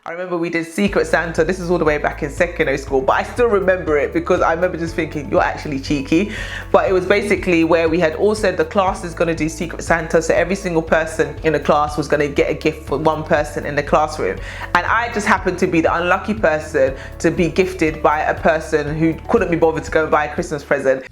I remember we did Secret Santa. This is all the way back in secondary school, but I still remember it because I remember just thinking, you're actually cheeky. But it was basically where we had all said the class is going to do Secret Santa, so every single person in the class was going to get a gift for one person in the classroom. And I just happened to be the unlucky person to be gifted by a person who couldn't be bothered to go and buy a Christmas present.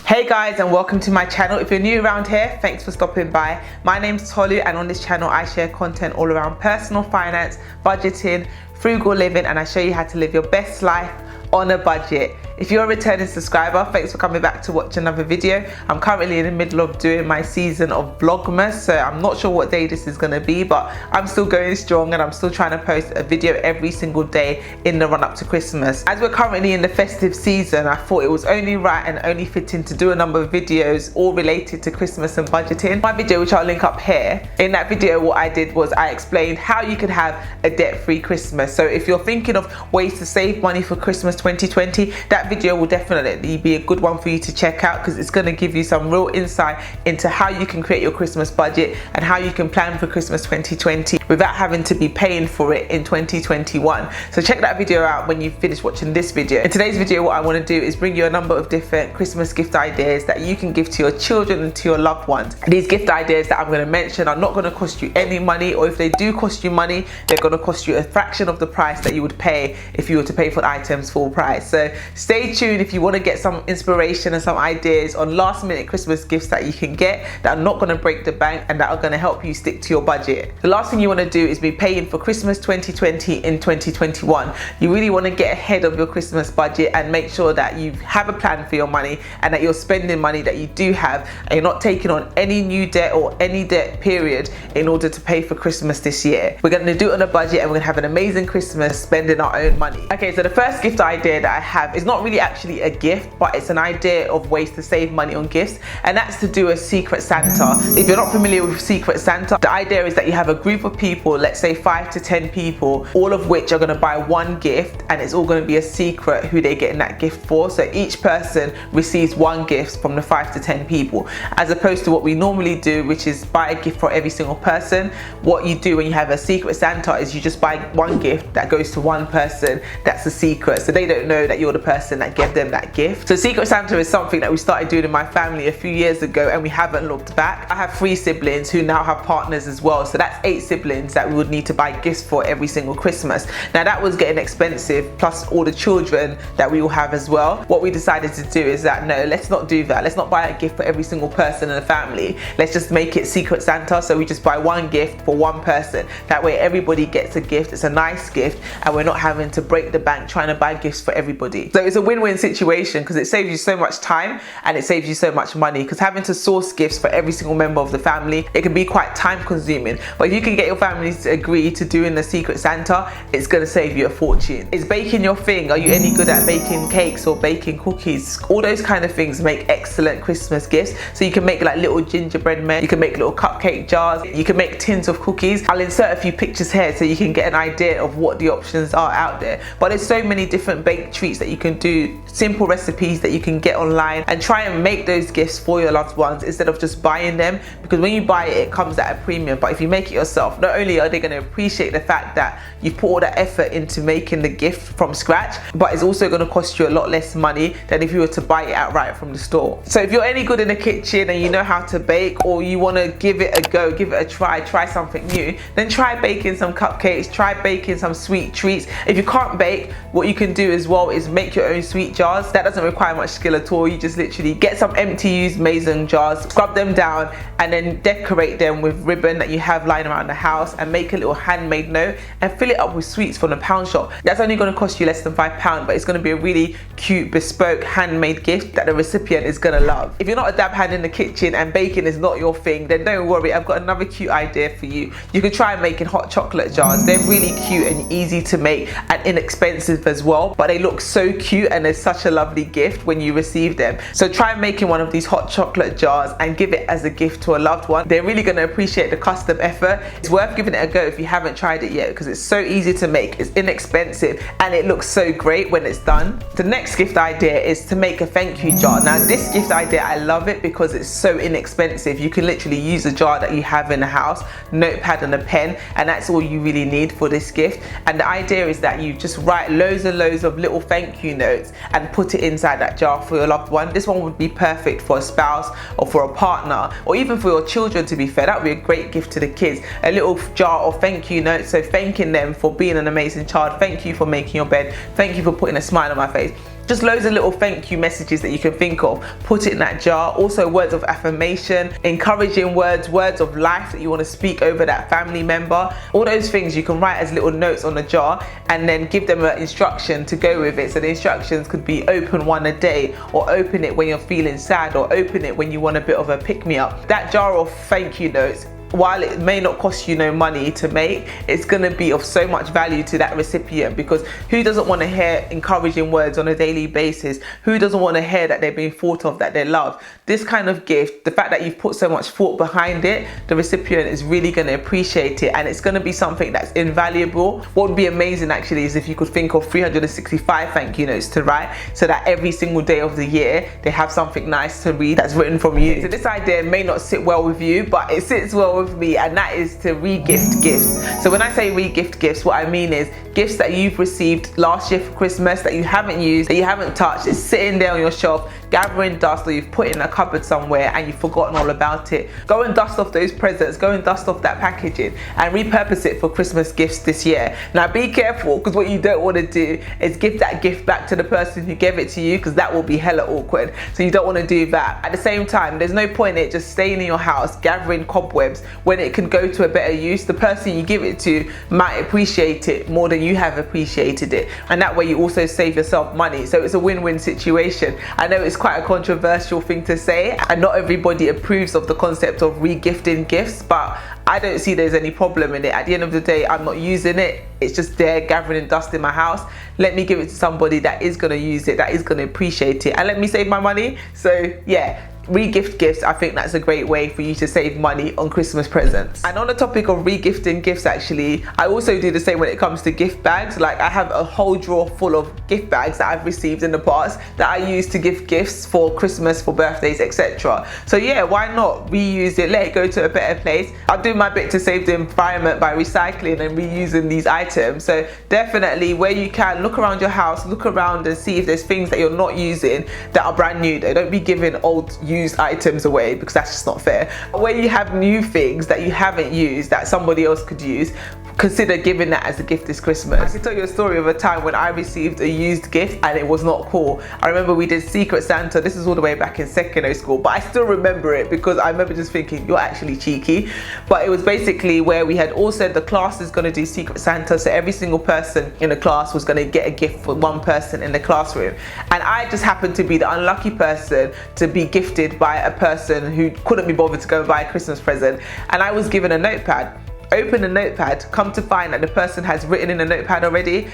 Hey guys, and welcome to my channel. If you're new around here, thanks for stopping by. My name's Tolu, and on this channel I share content all around personal finance, budgeting, frugal living, and I show you how to live your best life on a budget. If you're a returning subscriber, thanks for coming back to watch another video. I'm currently in the middle of doing my season of Vlogmas, so I'm not sure what day this is going to be, but I'm still going strong and I'm still trying to post a video every single day in the run up to Christmas. As we're currently in the festive season, I thought it was only right and only fitting to do a number of videos all related to Christmas and budgeting. My video, which I'll link up here, in that video what I did was I explained how you could have a debt-free Christmas. So if you're thinking of ways to save money for Christmas 2020, that video will definitely be a good one for you to check out, because it's going to give you some real insight into how you can create your Christmas budget and how you can plan for Christmas 2020 without having to be paying for it in 2021. So check that video out when you finish watching this video. In today's video, what I want to do is bring you a number of different Christmas gift ideas that you can give to your children and to your loved ones. These gift ideas that I'm going to mention are not going to cost you any money, or if they do cost you money, they're going to cost you a fraction of the price that you would pay if you were to pay for the items full price. So stay tuned if you want to get some inspiration and some ideas on last minute Christmas gifts that you can get that are not going to break the bank and that are going to help you stick to your budget. The last thing you want to do is be paying for Christmas 2020 in 2021. You really want to get ahead of your Christmas budget and make sure that you have a plan for your money and that you're spending money that you do have, and you're not taking on any new debt or any debt period in order to pay for Christmas this year. We're going to do it on a budget and we're going to have an amazing Christmas spending our own money. Okay, so the first gift idea that I have is not really actually a gift, but it's an idea of ways to save money on gifts, and that's to do a Secret Santa. If you're not familiar with Secret Santa, the idea is that you have a group of people, let's say 5 to 10 people, all of which are going to buy one gift, and it's all going to be a secret who they're getting that gift for. So each person receives one gift from the 5 to 10 people, as opposed to what we normally do, which is buy a gift for every single person. What you do when you have a Secret Santa is you just buy one gift that goes to one person. That's a secret, so they don't know that you're the person that gave them that gift. So Secret Santa is something that we started doing in my family a few years ago, and we haven't looked back. I have 3 siblings who now have partners as well, so that's 8 siblings that we would need to buy gifts for every single Christmas. Now that was getting expensive, plus all the children that we all have as well. What we decided to do is that no, let's not do that. Let's not buy a gift for every single person in the family. Let's just make it Secret Santa, so we just buy one gift for one person. That way everybody gets a gift. It's a nice gift and we're not having to break the bank trying to buy gifts for everybody. So it's a win-win situation, because it saves you so much time and it saves you so much money, because having to source gifts for every single member of the family, it can be quite time consuming. But if you can get your family to agree to doing the Secret Santa, it's going to save you a fortune. Is baking your thing? Are you any good at baking cakes or baking cookies? All those kind of things make excellent Christmas gifts. So you can make like little gingerbread men, you can make little cupcake jars, you can make tins of cookies. I'll insert a few pictures here so you can get an idea of what the options are out there. But there's so many different baked treats that you can do, simple recipes that you can get online, and try and make those gifts for your loved ones instead of just buying them, because when you buy it, it comes at a premium. But if you make it yourself, not only are they going to appreciate the fact that you put all that effort into making the gift from scratch, but it's also going to cost you a lot less money than if you were to buy it outright from the store. So if you're any good in the kitchen and you know how to bake, or you want to give it a go, give it a try something new, then try baking some cupcakes, try baking some sweet treats. If you can't bake, what you can do as well is make your own sweet jars. That doesn't require much skill at all. You just literally get some empty used mason jars, scrub them down, and then decorate them with ribbon that you have lying around the house, and make a little handmade note and fill it up with sweets from the pound shop. That's only going to cost you less than £5, but it's going to be a really cute, bespoke, handmade gift that the recipient is going to love. If you're not a dab hand in the kitchen and baking is not your thing, then don't worry, I've got another cute idea for you. You can try making hot chocolate jars. They're really cute and easy to make and inexpensive as well, but they look so cute and it's such a lovely gift when you receive them. So try making one of these hot chocolate jars and give it as a gift to a loved one. They're really going to appreciate the custom effort. It's worth giving it a go if you haven't tried it yet, because it's so easy to make, it's inexpensive, and it looks so great when it's done. The next gift idea is to make a thank you jar. Now this gift idea, I love it because it's so inexpensive. You can literally use a jar that you have in the house, notepad and a pen, and that's all you really need for this gift. And the idea is that you just write loads and loads of little thank you notes and put it inside that jar for your loved one. This one would be perfect for a spouse or for a partner, or even for your children, to be fair. That would be a great gift to the kids. A little jar of thank you notes, so thanking them for being an amazing child, thank you for making your bed, thank you for putting a smile on my face. Just loads of little thank you messages that you can think of. Put it in that jar. Also words of affirmation, encouraging words, words of life that you want to speak over that family member. All those things you can write as little notes on the jar and then give them an instruction to go with it. So the instructions could be open one a day, or open it when you're feeling sad, or open it when you want a bit of a pick-me-up. That jar of thank you notes, while it may not cost you no money to make, it's going to be of so much value to that recipient, because who doesn't want to hear encouraging words on a daily basis? Who doesn't want to hear that they're being thought of, that they're loved? This kind of gift, the fact that you've put so much thought behind it, the recipient is really going to appreciate it, and it's going to be something that's invaluable. What would be amazing actually is if you could think of 365 thank you notes to write, so that every single day of the year they have something nice to read that's written from you. So this idea may not sit well with you, but it sits well with me, and that is to re-gift gifts. So when I say re-gift gifts, what I mean is gifts that you've received last year for Christmas that you haven't used, that you haven't touched, it's sitting there on your shelf gathering dust, or you've put it in a cupboard somewhere and you've forgotten all about it. Go and dust off those presents, go and dust off that packaging and repurpose it for Christmas gifts this year. Now be careful, because what you don't want to do is give that gift back to the person who gave it to you, because that will be hella awkward. So you don't want to do that. At the same time, there's no point in it just staying in your house gathering cobwebs when it can go to a better use. The person you give it to might appreciate it more than you have appreciated it, and that way you also save yourself money. So it's a win-win situation. I know it's quite a controversial thing to say, and not everybody approves of the concept of re-gifting gifts, but I don't see there's any problem in it. At the end of the day, I'm not using it. It's just there gathering dust in my house. Let me give it to somebody that is going to use it, that is going to appreciate it, and let me save my money. So yeah, re-gift gifts, I think that's a great way for you to save money on Christmas presents. And on the topic of re-gifting gifts, actually, I also do the same when it comes to gift bags. Like, I have a whole drawer full of gift bags that I've received in the past that I use to give gifts for Christmas, for birthdays, etc. So yeah, why not reuse it, let it go to a better place? I'll do my bit to save the environment by recycling and reusing these items. So definitely, where you can, look around your house, look around and see if there's things that you're not using that are brand new. They don't be giving old used items away, because that's just not fair. Where you have new things that you haven't used that somebody else could use, consider giving that as a gift this Christmas. I can tell you a story of a time when I received a used gift and it was not cool. I remember we did Secret Santa. This is all the way back in secondary school, but I still remember it because I remember just thinking, you're actually cheeky. But it was basically where we had all said the class is going to do Secret Santa, so every single person in the class was going to get a gift for one person in the classroom, and I just happened to be the unlucky person to be gifted by a person who couldn't be bothered to go and buy a Christmas present, and I was given a notepad. Open the notepad, come to find that the person has written in the notepad already.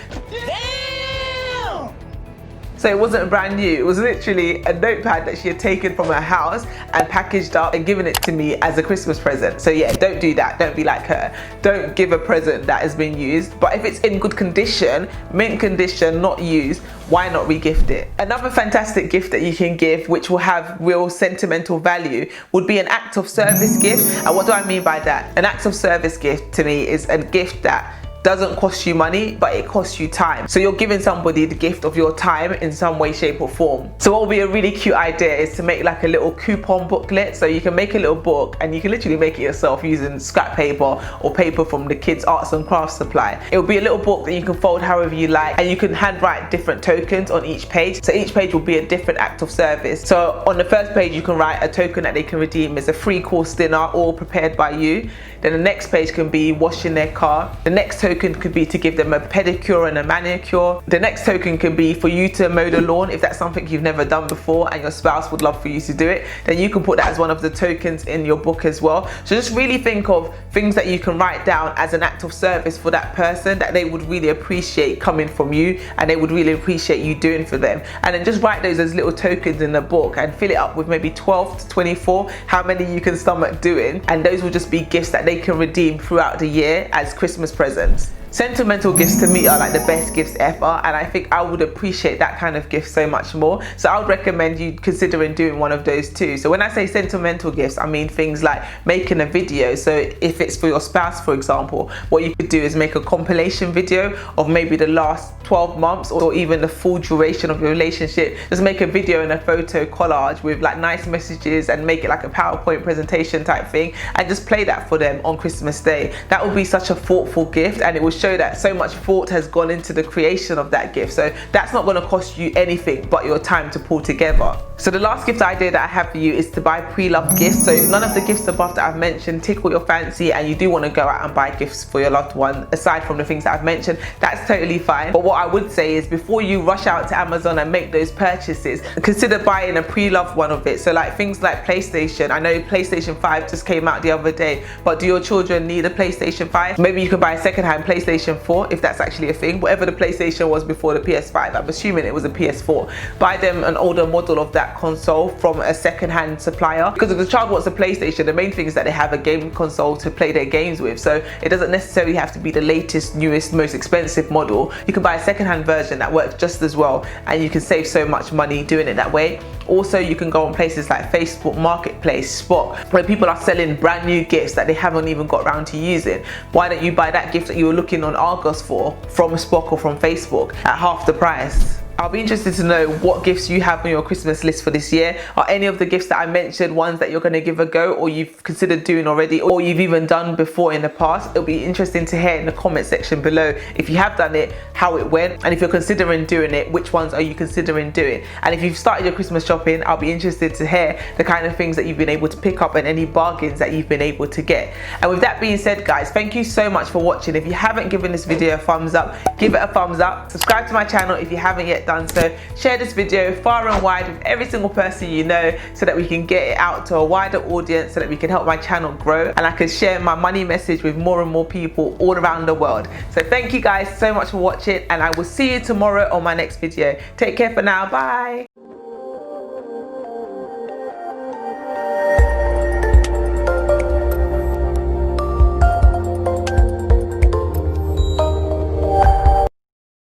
So it wasn't brand new, it was literally a notepad that she had taken from her house and packaged up and given it to me as a Christmas present. So yeah, don't do that, don't be like her. Don't give a present that has been used, but if it's in good condition, mint condition, not used, why not re-gift it? Another fantastic gift that you can give, which will have real sentimental value, would be an act of service gift. And what do I mean by that? An act of service gift to me is a gift that doesn't cost you money, but it costs you time. So you're giving somebody the gift of your time in some way, shape or form. So what would be a really cute idea is to make like a little coupon booklet. So you can make a little book and you can literally make it yourself using scrap paper or paper from the kids' arts and crafts supply. It will be a little book that you can fold however you like, and you can handwrite different tokens on each page. So each page will be a different act of service. So on the first page you can write a token that they can redeem as a 3-course dinner all prepared by you. Then the next page can be washing their car. The next token token could be to give them a pedicure and a manicure. The next token could be for you to mow the lawn if that's something you've never done before and your spouse would love for you to do it. Then you can put that as one of the tokens in your book as well. So just really think of things that you can write down as an act of service for that person that they would really appreciate coming from you, and they would really appreciate you doing for them. And then just write those as little tokens in the book and fill it up with maybe 12 to 24, how many you can stomach doing, and those will just be gifts that they can redeem throughout the year as Christmas presents. Sentimental gifts to me are like the best gifts ever, and I think I would appreciate that kind of gift so much more. So I would recommend you considering doing one of those too. So when I say sentimental gifts, I mean things like making a video. So if it's for your spouse, for example, what you could do is make a compilation video of maybe the last 12 months or even the full duration of your relationship. Just make a video and a photo collage with like nice messages and make it like a PowerPoint presentation type thing, and just play that for them on Christmas Day. That would be such a thoughtful gift, and it will show that so much thought has gone into the creation of that gift. So that's not going to cost you anything but your time to pull together. So the last gift idea that I have for you is to buy pre-loved gifts. So if none of the gifts above that I've mentioned tickle your fancy and you do want to go out and buy gifts for your loved one aside from the things that I've mentioned, that's totally fine. But what I would say is before you rush out to Amazon and make those purchases, consider buying a pre-loved one of it. So like things like PlayStation. I know PlayStation 5 just came out the other day, but do your children need a PlayStation 5? Maybe you can buy a second-hand PlayStation 4 if that's actually a thing. Whatever the PlayStation was before the PS5, I'm assuming it was a PS4. Buy them an older model of that console from a second-hand supplier, because if the child wants a PlayStation, the main thing is that they have a game console to play their games with. So it doesn't necessarily have to be the latest, newest, most expensive model. You can buy a second-hand version that works just as well, and you can save so much money doing it that way. Also, you can go on places like Facebook Marketplace, Spot, where people are selling brand new gifts that they haven't even got around to using. Why don't you buy that gift that you were looking on Argos for from Spot or from Facebook at half the price? I'll be interested to know what gifts you have on your Christmas list for this year. Are any of the gifts that I mentioned ones that you're going to give a go, or you've considered doing already, or you've even done before in the past? It'll be interesting to hear in the comment section below if you have done it, how it went, and if you're considering doing it, which ones are you considering doing? And if you've started your Christmas shopping, I'll be interested to hear the kind of things that you've been able to pick up and any bargains that you've been able to get. And with that being said, guys, thank you so much for watching. If you haven't given this video a thumbs up, give it a thumbs up. Subscribe to my channel if you haven't yet done so. Share this video far and wide with every single person you know, so that we can get it out to a wider audience, so that we can help my channel grow and I can share my money message with more and more people all around the world. So thank you guys so much for watching, and I will see you tomorrow on my next video. Take care for now. Bye.